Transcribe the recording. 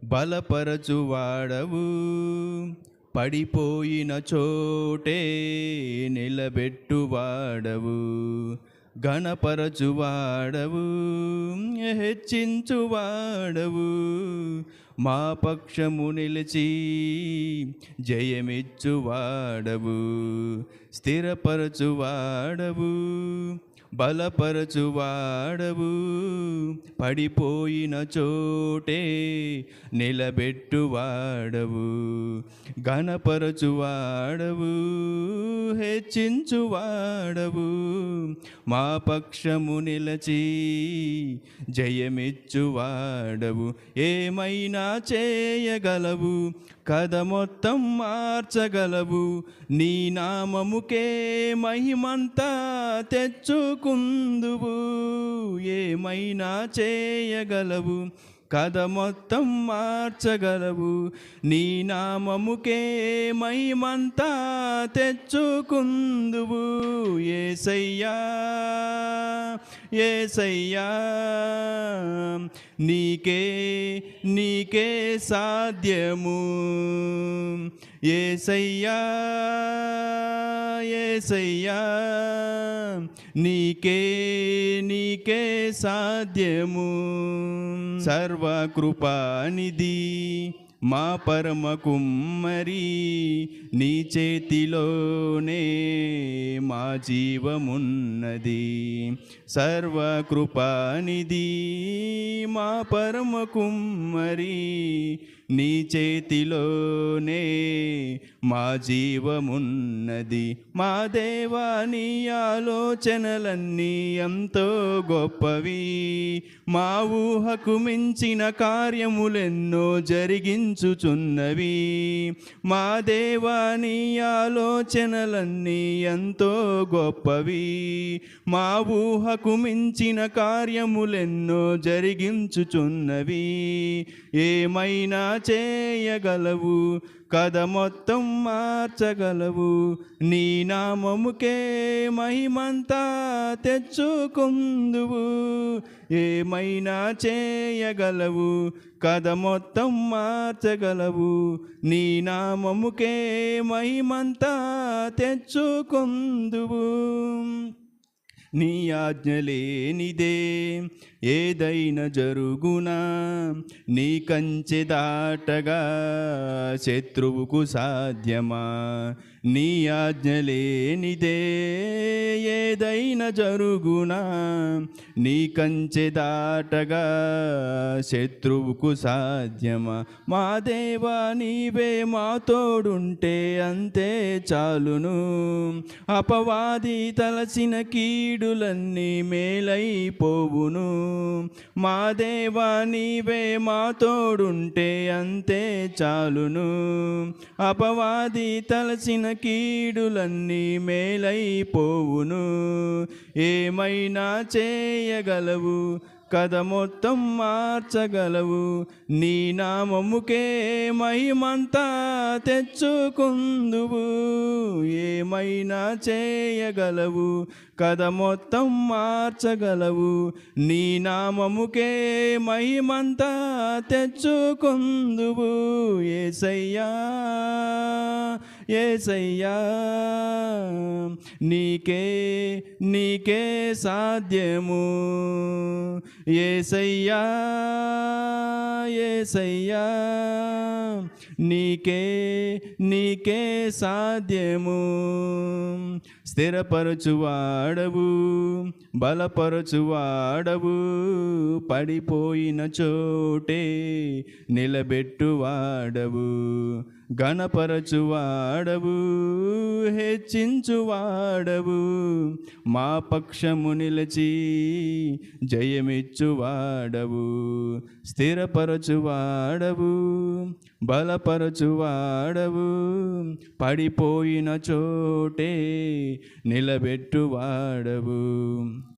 బలపరచువాడవు, పడిపోయిన చోటే నిలబెట్టువాడవు, ఘనపరచువాడవు, హెచ్చించువాడవు, మా పక్షము నిలిచి జయమిచ్చువాడవు, స్థిరపరచువాడవు, బలపరచువాడవు, పడిపోయిన చోటే నిలబెట్టువాడవు, ఘనపరచువాడవు, హెచ్చించువాడవు, మా పక్షము నిలచి జయమిచ్చువాడవు. ఏమైనా చేయగలవు, కథ మొత్తం మార్చగలవు, నీ నామముకే మహిమంతా తెచ్చుకుందువు. ఏమైనా చేయగలవు, కథ మొత్తం మార్చగలవు, నీ నామముకే మహిమంతా తెచ్చుకుందువు. యేసయ్యా యేసయ్యా, నీకే నీకే సాధ్యము. యేసయ్యా యేసయ్యా, నీకే నీకే సాధ్యము. సర్వకృపానిధి మా పరమ కుమ్మరి, నీ చేతిలోనే మా జీవమున్నది. సర్వకృపానిధి మా పరమ కుమ్మరి, నీ చేతిలోనే మా జీవమున్నది. మా దేవా, నీ ఆలోచనలన్నీ ఎంతో గొప్పవి, మా ఊహకు మించిన కార్యములెన్నో జరిగించుచున్నవి. మా దేవా, నీ ఆలోచనలన్నీ ఎంతో గొప్పవి, మా ఊహకు మించిన కార్యములెన్నో జరిగించుచున్నవి. ఏమైనా చేయగలవు, కథ మొత్తం మార్చగలవు, నీ నామముకే మహిమంతా తెచ్చుకుందువు. ఏమైనా చేయగలవు, కథ మొత్తం మార్చగలవు, నీ నామముకే మహిమంతా తెచ్చుకుందువు. నీ ఆజ్ఞ లేనిదే ఏదైనా జరుగునా, నీ కంచె దాటగా శత్రువుకు సాధ్యమా. నీ ఆజ్ఞ లేనిదే ఏదైనా జరుగునా, నీ కంచె దాటగా శత్రువుకు సాధ్యమా. మా దేవా, నీవే మా తోడుంటే అంతే చాలును, అపవాది తలచిన కీడులన్నీ మేలైపోవును. మా దేవా, నీవే మా తోడుంటే అంతే చాలును, అపవాది తలచిన కీడులన్నీ మేలైపోవును. ఏమైనా చేయగలవు, కథ మొత్తం మార్చగలవు, నీ నామముకే మహిమంతా తెచ్చుకుందువు. ఏమైనా చేయగలవు, కథ మొత్తం మార్చగలవు, నీ నామముకే మహిమంతా తెచ్చుకుందువు. యేసయ్యా యేసయ్యా, నీకే నీకే సాధ్యము. యేసయ్యా యేసయ్యా, నీకే నీకే సాధ్యము. స్థిరపరచువాడవు, బలపరచువాడవు, పడిపోయిన చోటే నిలబెట్టువాడవు, ఘనపరచువాడవు, హెచ్చించువాడవు, మా పక్షము నిలిచి జయమిచ్చువాడవు, స్థిరపరచువాడవు, బలపరచువాడవు, పడిపోయిన చోటే నిలబెట్టువాడవు.